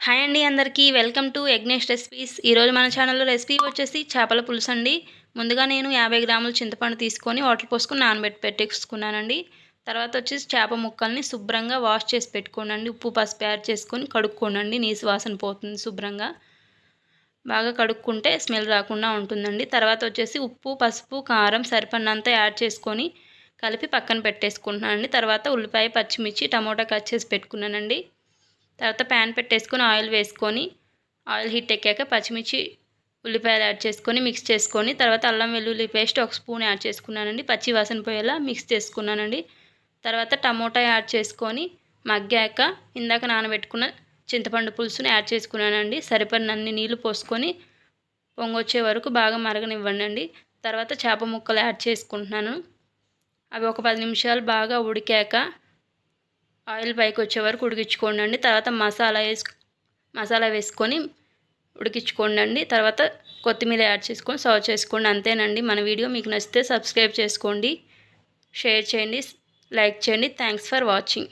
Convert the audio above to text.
Hi అండి అందరికీ welcome to Yagnesh recipes. ఈరోజు మన ఛానల్లో రెసిపీ వచ్చేసి చేపల పులుసు అండి. ముందుగా నేను 50 గ్రాముల చింతపండు తీసుకొని వాటర్ పోసుకొని పెట్టేసుకున్నానండి. తర్వాత వచ్చేసి చేప ముక్కల్ని శుభ్రంగా వాష్ చేసి పెట్టుకోనండి. ఉప్పు పసుపు యాడ్ చేసుకొని కడుక్కోనండి. నీసు వాసన పోతుంది శుభ్రంగా. బాగా కడుక్కుంటే స్మెల్ రాకుండా ఉంటుందండి. తర్వాత వచ్చేసి ఉప్పు పసుపు కారం సరిపడినంత యాడ్ చేసుకొని కలిపి పక్కన పెట్టేసుకుంటున్నానండి. తర్వాత ఉల్లిపాయ పచ్చిమిర్చి టమోటా కట్ చేసి పెట్టుకున్నానండి. తర్వాత ప్యాన్ పెట్టేసుకొని ఆయిల్ వేసుకొని ఆయిల్ హీట్ ఎక్కాక పచ్చిమిర్చి ఉల్లిపాయలు యాడ్ చేసుకొని మిక్స్ చేసుకొని తర్వాత అల్లం వెల్లుల్లి పేస్ట్ 1 స్పూన్ యాడ్ చేసుకున్నానండి. పచ్చి వాసన పోయేలా మిక్స్ చేసుకున్నానండి. తర్వాత టమోటా యాడ్ చేసుకొని మగ్గాక ఇందాక నానబెట్టుకున్న చింతపండు పులుసుని యాడ్ చేసుకున్నానండి. సరిపడినన్ని నీళ్లు పోసుకొని పొంగొచ్చే వరకు బాగా మరగనివ్వండి. తర్వాత చేప ముక్కలు యాడ్ చేసుకుంటున్నాను. అవి ఒక 10 నిమిషాలు బాగా ఉడికాక ఆయిల్ పైకి వచ్చే వరకు ఉడికించుకోండి. తర్వాత మసాలా వేసుకొని ఉడికించుకోండి. తర్వాత కొత్తిమీర యాడ్ చేసుకొని సర్వ్ చేసుకోండి. అంతేనండి. మన వీడియో మీకు నచ్చితే సబ్స్క్రైబ్ చేసుకోండి, షేర్ చేయండి, లైక్ చేయండి. Thanks for watching.